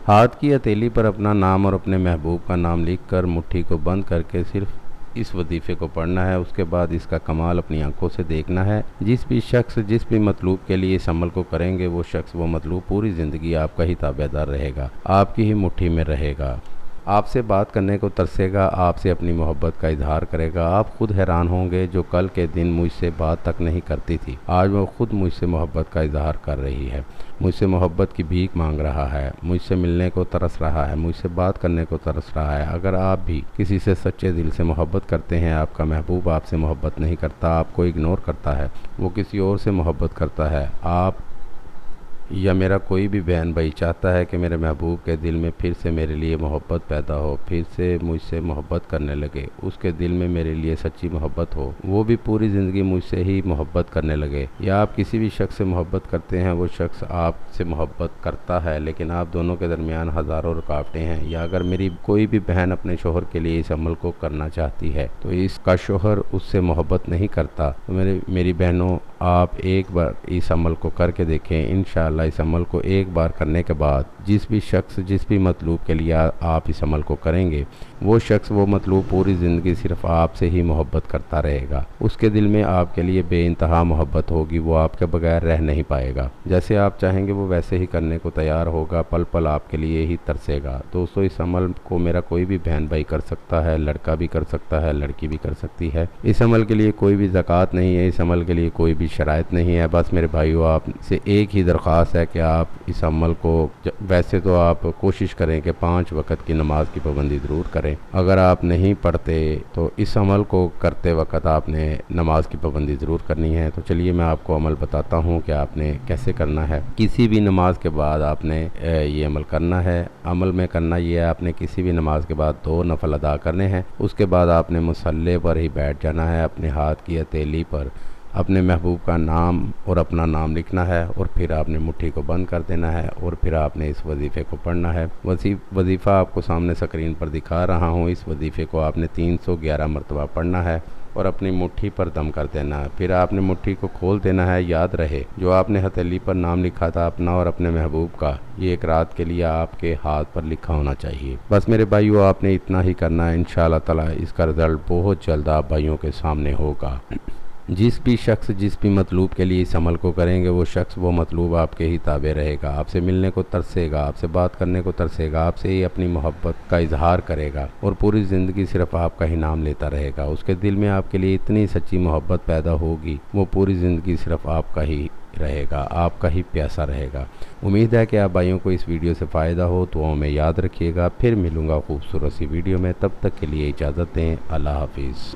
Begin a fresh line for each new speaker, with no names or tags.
ہاتھ کی ہتھیلی پر اپنا نام اور اپنے محبوب کا نام لکھ کر مٹھی کو بند کر کے صرف اس وظیفے کو پڑھنا ہے۔ اس کے بعد اس کا کمال اپنی آنکھوں سے دیکھنا ہے۔ جس بھی شخص جس بھی مطلوب کے لیے اس عمل کو کریں گے وہ شخص وہ مطلوب پوری زندگی آپ کا ہی تابع دار رہے گا، آپ کی ہی مٹھی میں رہے گا، آپ سے بات کرنے کو ترسے گا، آپ سے اپنی محبت کا اظہار کرے گا۔ آپ خود حیران ہوں گے، جو کل کے دن مجھ سے بات تک نہیں کرتی تھی، آج وہ خود مجھ سے محبت کا اظہار کر رہی ہے، مجھ سے محبت کی بھیک مانگ رہا ہے، مجھ سے ملنے کو ترس رہا ہے، مجھ سے بات کرنے کو ترس رہا ہے۔ اگر آپ بھی کسی سے سچے دل سے محبت کرتے ہیں، آپ کا محبوب آپ سے محبت نہیں کرتا، آپ کو اگنور کرتا ہے، وہ کسی اور سے محبت کرتا ہے، آپ یا میرا کوئی بھی بہن بھائی چاہتا ہے کہ میرے محبوب کے دل میں پھر سے میرے لیے محبت پیدا ہو، پھر سے مجھ سے محبت کرنے لگے، اس کے دل میں میرے لیے سچی محبت ہو، وہ بھی پوری زندگی مجھ سے ہی محبت کرنے لگے، یا آپ کسی بھی شخص سے محبت کرتے ہیں، وہ شخص آپ سے محبت کرتا ہے لیکن آپ دونوں کے درمیان ہزاروں رکاوٹیں ہیں، یا اگر میری کوئی بھی بہن اپنے شوہر کے لیے اس عمل کو کرنا چاہتی ہے تو اس کا شوہر اس سے محبت نہیں کرتا، تو میری بہنوں، آپ ایک بار اس عمل کو کر کے دیکھیں۔ انشاءاللہ اس عمل کو ایک بار کرنے کے بعد جس بھی شخص جس بھی مطلوب کے لیے آپ اس عمل کو کریں گے وہ شخص وہ مطلوب پوری زندگی صرف آپ سے ہی محبت کرتا رہے گا، اس کے دل میں آپ کے لیے بے انتہا محبت ہوگی، وہ آپ کے بغیر رہ نہیں پائے گا، جیسے آپ چاہیں گے وہ ویسے ہی کرنے کو تیار ہوگا، پل پل آپ کے لیے ہی ترسے گا۔ دوستو، اس عمل کو میرا کوئی بھی بہن بھائی کر سکتا ہے، لڑکا بھی کر سکتا ہے، لڑکی بھی کر سکتی ہے۔ اس عمل کے لیے کوئی بھی زکوٰۃ نہیں ہے، اس عمل کے لیے کوئی بھی شرائط نہیں ہے، بس میرے بھائیو آپ سے ایک ہی درخواست ہے کہ آپ اس عمل کو ویسے تو آپ کوشش کریں کہ 5 وقت کی نماز کی پابندی ضرور کریں، اگر آپ نہیں پڑھتے تو اس عمل کو کرتے وقت آپ نے نماز کی پابندی ضرور کرنی ہے۔ تو چلیے میں آپ کو عمل بتاتا ہوں کہ آپ نے کیسے کرنا ہے۔ کسی بھی نماز کے بعد آپ نے یہ عمل کرنا ہے۔ عمل میں کرنا یہ ہے، آپ نے کسی بھی نماز کے بعد 2 نفل ادا کرنے ہیں، اس کے بعد آپ نے مصلی پر ہی بیٹھ جانا ہے، اپنے ہاتھ کی ہتھیلی پر اپنے محبوب کا نام اور اپنا نام لکھنا ہے، اور پھر آپ نے مٹھی کو بند کر دینا ہے، اور پھر آپ نے اس وظیفے کو پڑھنا ہے۔ وظیفہ آپ کو سامنے اسکرین پر دکھا رہا ہوں، اس وظیفے کو آپ نے 311 مرتبہ پڑھنا ہے اور اپنی مٹھی پر دم کر دینا ہے۔ پھر آپ نے مٹھی کو کھول دینا ہے۔ یاد رہے، جو آپ نے ہتھیلی پر نام لکھا تھا اپنا اور اپنے محبوب کا، یہ ایک رات کے لیے آپ کے ہاتھ پر لکھا ہونا چاہیے۔ بس میرے بھائیو، آپ نے اتنا ہی کرنا ہے، انشاءاللہ تعالی اس کا رزلٹ بہت جلد آپ بھائیوں کے سامنے ہوگا۔ جس بھی شخص جس بھی مطلوب کے لیے اس عمل کو کریں گے وہ شخص وہ مطلوب آپ کے ہی تابع رہے گا، آپ سے ملنے کو ترسے گا، آپ سے بات کرنے کو ترسے گا، آپ سے ہی اپنی محبت کا اظہار کرے گا، اور پوری زندگی صرف آپ کا ہی نام لیتا رہے گا۔ اس کے دل میں آپ کے لیے اتنی سچی محبت پیدا ہوگی، وہ پوری زندگی صرف آپ کا ہی رہے گا، آپ کا ہی پیاسا رہے گا۔ امید ہے کہ آپ بھائیوں کو اس ویڈیو سے فائدہ ہو، دعاؤں میں یاد رکھیے گا۔ پھر ملوں گا خوبصورت سی ویڈیو میں، تب تک کے لیے اجازت دیں۔ اللہ حافظ۔